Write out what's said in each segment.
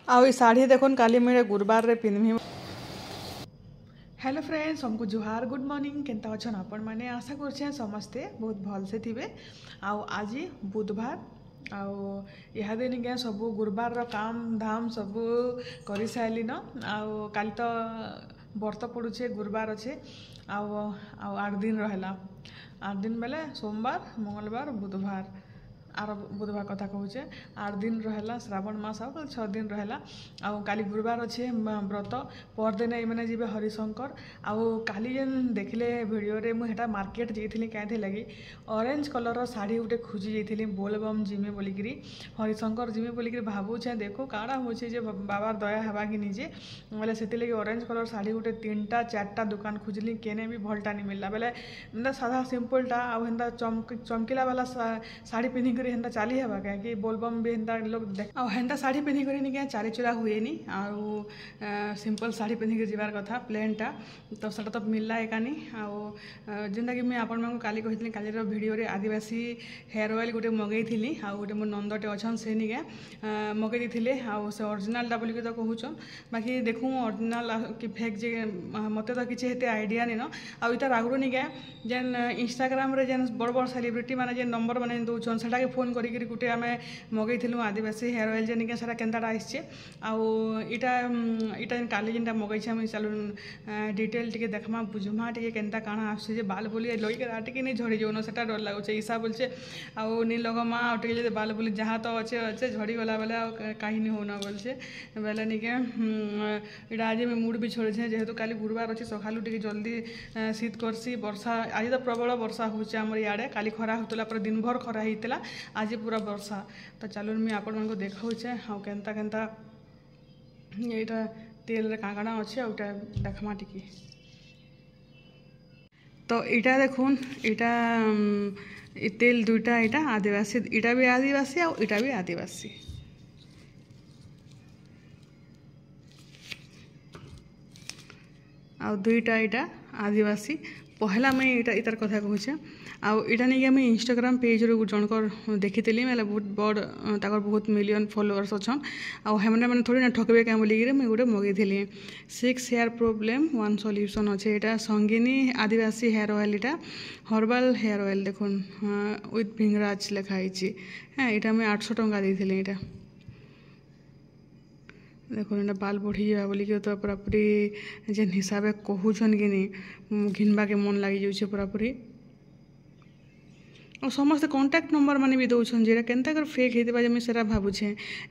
आ शाढ़ी देखुन काली मुझे गुरुबार रे पिंधमी। हेलो फ्रेंड्स, हमको जुहार, गुड मॉर्निंग। केंता अच्छन आपण मैंने आशा कर समस्ते बहुत भल से थे। आज बुधवार दिन क्या सब गुरुबार काम धाम सब कर सारे न। काली तो व्रत पड़ुचे, गुरुबार अच्छे। 8 दिन रहा, 8 दिन बेले सोमवार, मंगलवार, बुधवार, आर बुधवार कथा कहूचे 8 दिन रहा। श्रावण मास 6 दिन रहा। काली गुरुवार अच्छे व्रत परदिन ये जी हरिशंकर। काली जेन देखिले वीडियो रे मुझे मार्केट जाइली क्या लगी ऑरेंज कलर शाढ़ी गोटे खोजी जाइली बोलबम जिमी बोलिकी हरिशंकर जिमी बोलिकी भावुचे। देखो काड़ा हो बाबार दया हवा कि निजे बोले से लगे ऑरेंज कलर शाढ़ी गोटे 3टा 4टा दुकान खोजली केने भी भलटा नहीं मिलला। बेले साधा सिंपलटा आंता चमकीला वाला शाढ़ी पिंधिक हेन्ता चली हेबा क्या बोलबम भी हेन्ता लोग देख हेन्ता शाढ़ी पिंधिक क्या चाली चुरा हुए सिंपल शाढ़ी पिंधिक जीवार कथा प्लेनटा तो सेटा तो मिलला एकानी। जेनटा कि मुझे आपण मानक काली कही काली वीडियो रे आदिवासी हेयर ऑयल गोटे मगई थी गोटे मो नंदटे अच्छा से निके मगई थे से ओरिजिनालटा बोलिक तो कहूचन। बाकी देखूँ ओरिजिनाल कि फेक जे मत तो किसी हेते आइडिया नहीं न। आर आगु निके जेन इंस्टाग्राम रे जेन बड़ बड़ सेलिब्रिटी मैंने जेन नंबर मैंने दौन से फोन करी गोटे आम मगईलु आदिवासी हेयर ऑयल जेन क्या केन्ताटा आसचे। आईटा काली जेनटा मगई चलू डिटेल टी देखमा बुझमा टी केन्ता काଣା आसे बाल बोली लगे टे नहीं झड़ी जाऊन से डर लगुचे। ईसा बोलचे नी लगमा टे बाल बोली जहाँ तो अच्छे अच्छे झड़ी गला बेले कहीं नहीं होना बोलचे। बेले निके इटा आज मुड भी छोड़े जेहेतु काली गुरुवार अच्छे सकालू टे जल्दी शीत करसी वर्षा आज तो प्रबल वर्षा होचे आमर इे काली खरा होता पूरा दिन भर खरा होता आज पूरा वर्षा। तो चलो मुझे आपण मानक देखाऊे केन्ता केन्ता यहाँ तेल रे काଣା अच्छे आटा देखमा टी। तो इटा देखुन इटा तेल दुईटा इटा आदिवासी इटा भी आदिवासी और इटा भी आदिवासी। आ दुईटा इटा आदिवासी पहला मैं इटार कथा कहूचे। आईटा नहीं आम इंस्टाग्राम पेज रू जनकर देखी मतलब बहुत बड़ तक बहुत मिलियन फॉलोअर्स अच्छन। आने मैंने थोड़ी ना ठकबे क्या बोलिकी मुझे गोटे मगई थी 6 हेयर प्रॉब्लम 1 सॉल्यूशन अच्छे। यहाँ संगीनी आदिवासी हेयर ऑयल यहाँ हर्बाल हेयर ऑयल देखुन विथ भिंगराज लिखाई। हाँ यहाँ मुझे 800 टंका देती। यहाँ देखो ये बाल बढ़ी जा बोलिक तो पूरापूरी जेन हिसाब से कहून कि नहीं घिनवा के मन लगी जाऊे पूरापूरी। और समस्त कॉन्टैक्ट नंबर माने भी दौरान जेटा केन्ता कर फेक होता है मुझे भावुचे।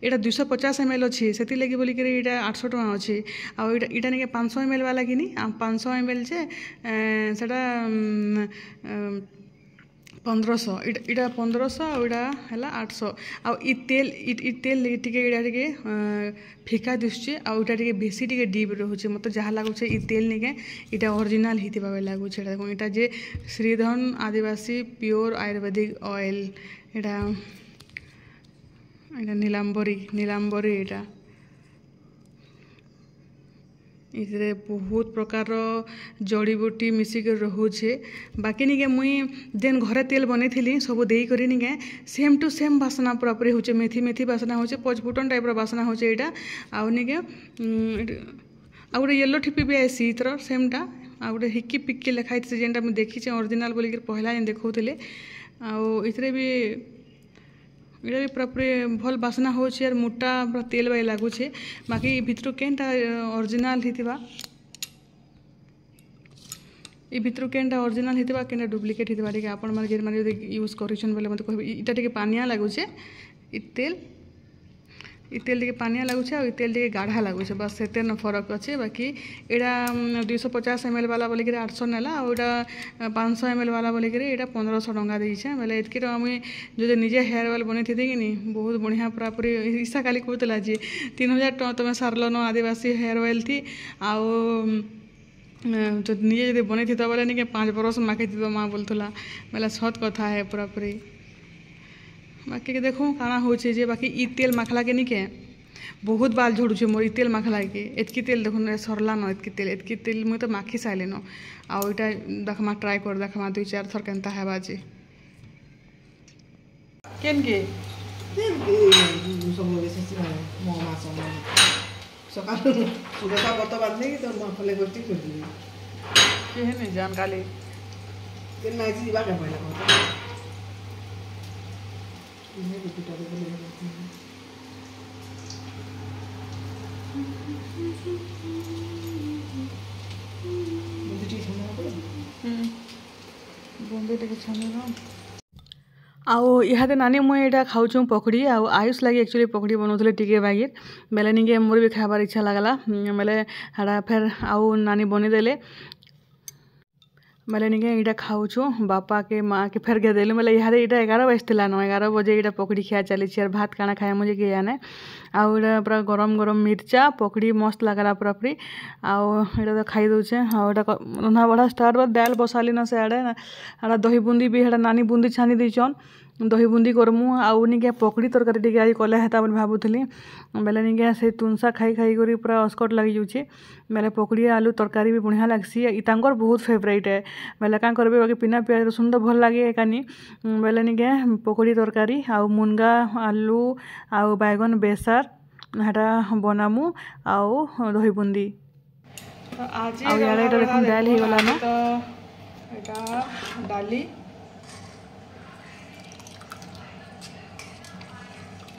यहाँ 250 ml अच्छे से लगे बोलिक 800 टका अच्छे। आईटा नहीं 500 ml वाला कि 500 ml जे सेटा 1500 इटा 1500 आईटा है 800। तेल तेल टे फिका दिशुचे आईटा टे बेसी टे डीप रोचे मत जहाँ लगुचे तेल निके इटा ओरिजिनल होता लगुचे। देखो यहाँ जे श्रीधन आदिवासी प्योर आयुर्वेदिक ऑयल यहाँ नीलांबरी नीलांबरी यहाँ इसे बहुत प्रकार जड़ीबूटी मिसिक रोचे। बाकी निके मुई जेन घरे तेल बनी थी सब देकर निके सेम टू सेम बासना पूरापूरी होचे मेथी मेथी बासना होचे पचफुटन टाइप बासना होचे। यहाँ आउ निके आ गोटे येलो ठिपी भी आसी इतर सेमटा आ गोटे हिक्की पिक्की लिखाई जेनटा मुझे देखी ओरिजिनल बोलिक पहला जेन देखौले आउे भी इटा भी पूरापूरी भल बासना हो मोटा पूरा तेल बाई लगुचे। बाकी भितर केनटा ओरिजिनल होता भितर केनटा ओरिजिनल होता केनटा डुप्लिकेट होता टे आपण मैंने जेन मैंने यूज करें बोले मत कह इटा टे पानिया लगुचे तेल टे पानिया लगुचे और तेल टे गाढ़ा लगुचे बस से फरक अच्छे। बाकी यहाँ 250 ml वाला बोलिक 800 नेला और 500 ml वाला बोलिक 1500 टंका देचे। बोले इतकी टका मुझे जो निजे हेयर ऑयल बनी थी कि नहीं बहुत बढ़िया पूरापूरी ईसा काली कहला जी 3000 टका तुम सारल न आदिवासी हेयर ऑयल थी आउ तो निजे जो बनी थी तो बोले नहीं 5 बरस माखी थी तो माँ बोलूला बोले सत कथा है पूरापूरी। बाकी के देखो काଣା होचे जे बाकी ई तेल माखला के निके बहुत बाल झड़ुचे मोर ई तेल माखला के एतकी तेल देखो सरला न एतकी तेल मुझे तो माखी सारे न आईटा देखमा ट्राए कर देखमा 2-4 थर केन्ता है बाजे केन के सकाल सुबह बत बांधे कि तो फले करती खोजी किहे नहीं जान काली दिन नाइट जीवा क्या पहले कहता ये रिपीटर बोले मुझे चीज होना पड़े बुंदी टे छान आउ इहादे नानी मुई एटा खाऊँ पकड़ी आउ आयुष लगे एक्चुअली पकड़ी बनाऊे टिके बागिर बेले निके मोर भी खाबार इच्छा लगला बेले हाड़ा फेर आउ नानी बनीदेले बेले निके इटा खाऊँ बापा के माँ के फेर घेदेलु बेले इहादे इटा 11 बजला न 11 बजे इटा पकड़ी खिया चली और भात काना खाए मुझे किए जाने आउ इटा पूरा गरम गरम मिर्चा पकड़ी मस्त लगला पूरा पूरी आउ इटा तो खाई दौचे आउ इटा रंधा बढ़ा स्टार्ट बा दाल बसाली न से आड़े आड़ा दही बुंदी भी हेड़ा नानी बुंदी छानी देचन दही बुंदी करमु आउ निके पकड़ी तरकारी टिके आज कले हेता बोली भाबुथली बेले निके से तुनसा खाई खाई करी पूरा अस्कट लगी जाउची बेले पकड़ी आलू तरकारी भी बढ़िया लागसी इतांकर बहुत फेवरेट है बेले का करबे बाकी बिना प्याज रसुन तो भल लागे एकानी बेले निके पकड़ी तरकारी आउ मुनगा आलू आउ बैगन बेसार हेटा बनामु आउ दही बुंदी आज यार एटा देखुन दाल हे गला न तो एटा डाली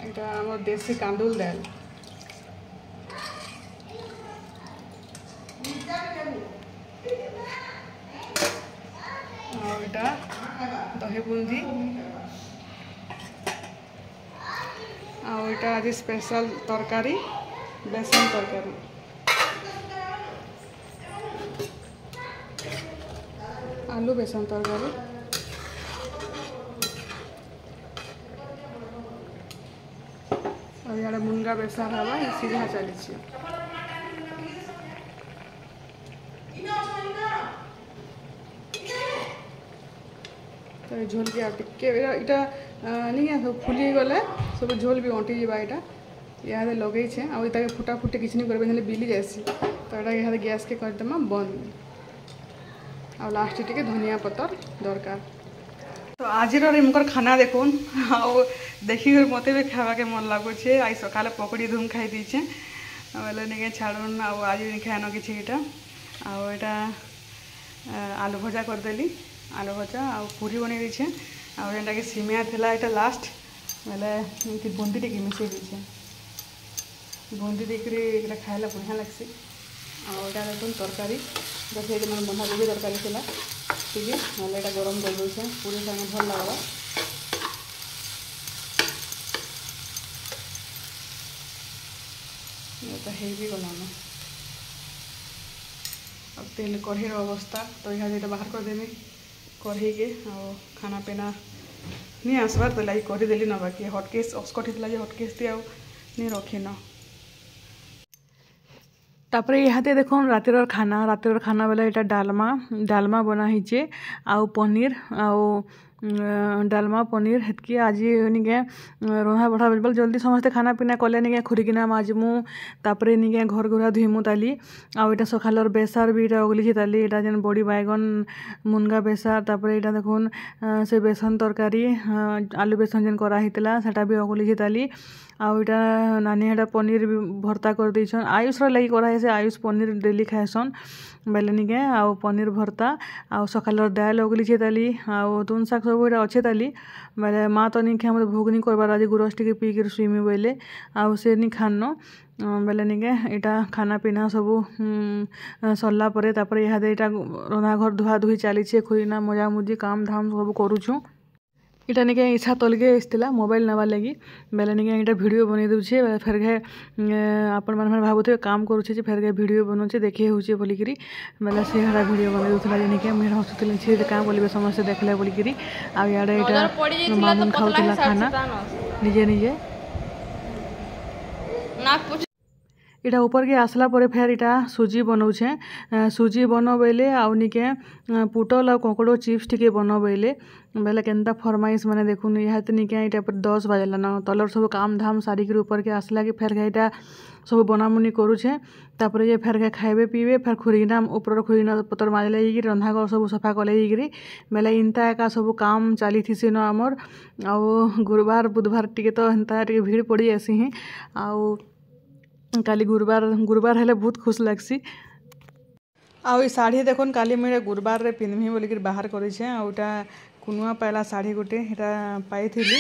এটা আমার দেশি কান্দুল ডাল আর এটা দহি বুন্দি আর এটা আজ স্পেশাল তরকারি বেসন তরকারি আলু বেসন তরকারি और यहाँ मुनगा बेसार हवा सीधा चली तो झोल के टिके इटा नहीं सब फुली गले सब झोल भी अंटी जावा यहाँ यहाँ लगे आगे फुटा फुटी किसी नहीं करें बिली जासी तो यहाँ गैस के करदेमा बंद आ लास्ट टिके धनिया पतर दरकार तो आज मुकर खाना देखुन आउ देखिक मत भी खावा के मन लगुचे आज सका पकड़ी धूम खाई दीचे बोले नहीं छाड़न आज नहीं खाएन कि आटा आलू भजा करदेली आलू भजा आ पूरी बन दीचे आटा कि सिमिया था यहाँ लास्ट बोले बुंदी टे मिसई दीचे बुंदी देकर खाइला बढ़िया लगसी आटा देखुन तरकारी देखिए मैंने बंधाकोबी तरकारी थी ठीक है ना गरम कर दूचे पूरी संगे भल लगवा तो है भी गलान अब तेल कढ़ी अवस्था तो यहाँ जो बाहर करदेमी कढ़ी के खाना पीना नहीं आसबार तो लगे करदेली ना बाकी हटकेस अस्कट होता है हटकेस दिए नहीं रखी न तापर इहाते देखो रातिर खाना बेला यहाँ डालमा बना ही आउ पनीर आउ डालमा पनीर हेतकी आज निके रंधा बढ़ा बेल जल्दी समस्ते खाना पीना कले निके खुरिकिना माजमु तापर निके घर घुरा धुईमु ताली आउ इटा सखालर बेसार भी इटा अगली ताली इटा जेन बड़ी बैगन मुनगा बेसार तापर इटा देखुन से बेसन तरकारी आलू बेसन जेन करा हितला सेटा भी अगली ताली आउ इटा नानी हेटा पनीर भी भर्ता कर देछन आयुष र लगी करा से आयुष पनीर डेली खाएसन बेले निके आउ पनीर भर्ता आउ सखालर दाल अगली ताली आउ तुन शाक सब इटा अच्छे ताली बेले माँ तो नहीं खाए मतलब भोग नहीं करबार आज गुरस टिके पी कर सुइमी बोले आउ से नहीं खान बेले निके इटा खाना पीना सब सरला परे तापर इहादे इटा रंधा घर धुआ धुई चली खुरीना मजा मुजी काम धाम सब करूछु इटा निके इच्छा तलगे आसला मोबाइल नवा लगी बेले निके इटा वीडियो बनै दूचे फेर घे आपण मन भावुथे काम करूचे फेर घे वीडियो बनौचे देखिए होचे बोलिकरी बेले से हरा वीडियो बनै दूथला जे निके मेरा हसुतले छे काम बोलिबे समस्त देखले बोलिकरी आ याडे इटा मामुन खाउतला खाना निजे निजे ना इटा ऊपर के आसला परे फेर इटा सुजी बनाऊे सुजी बनबैले आउ निके पुटल आ कोकड़ो चिप्स टिके बनबैले बेले केनता फरमाइश मैंने देखुन यहाँ तो निके इटा पर 10 बजला न तलर सब काम धाम सारिक ऊपर के आसला कि फेर इटा सब बनामुनी करूचे तापर ये फेर के खाइबे पीबे फेर खुरीना ऊपर खुरीना पतर माजले रंधा घर सब सफा कले बेले इनता एका सब काम चली थी न आमर आउ गुरुवार बुधवार टिके तो हेन्ता टिके भीड़ पड़ी आसी ही आउ काली गुरुवार गुरुवार हेले बहुत खुश लगसी। आउ ई शाढ़ी देखुन काली मुझे गुरुवार रे पिंधमी बोलिक बाहर करेछे। आउटा कुनुआ पाइला शाढ़ी गोटे हेटा पाइथिली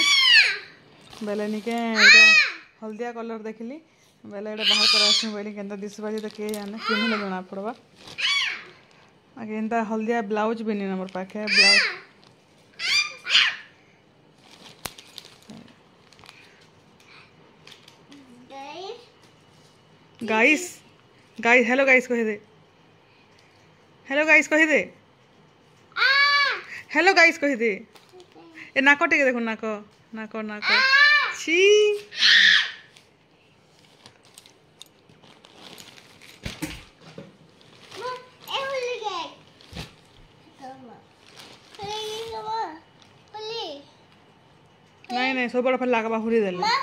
बेले निके एटा हल्दिया कलर देखली बेले एटा बाहर करासी बोली केनता दिसबा जे तो के जाने पिन्हले जना पड़बा। आगे एनता हल्दिया ब्लाउज भी नहीं नंबर पाखे blouse guys guys hello guys कह दे हेलो गाइस कह दे हेलो गाइस कह दे ए नाक टेके देखो नाक नाक नाक छी नहीं नहीं सब बड़ा फल लागबा हुरी देले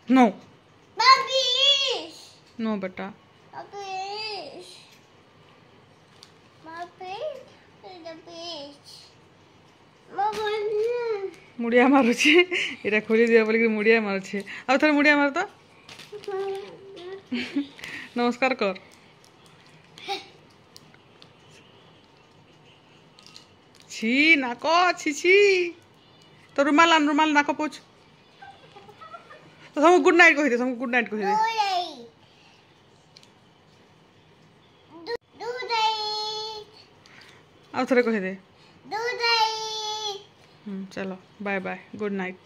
नो नो बेटा मुड़िया मारुछे एटा खोली दिया बोल मुड़िया मारुछे आ थोड़ा मुड़िया मार तो नमस्कार कर छी नाक छी छी तो रुमाल आन रुमाल नाक पोछ तो सब गुड नाइट कहि दे सब गुड नाइट कहि दे आ थोड़े कहि दे चलो बाय बाय गुड नाइट।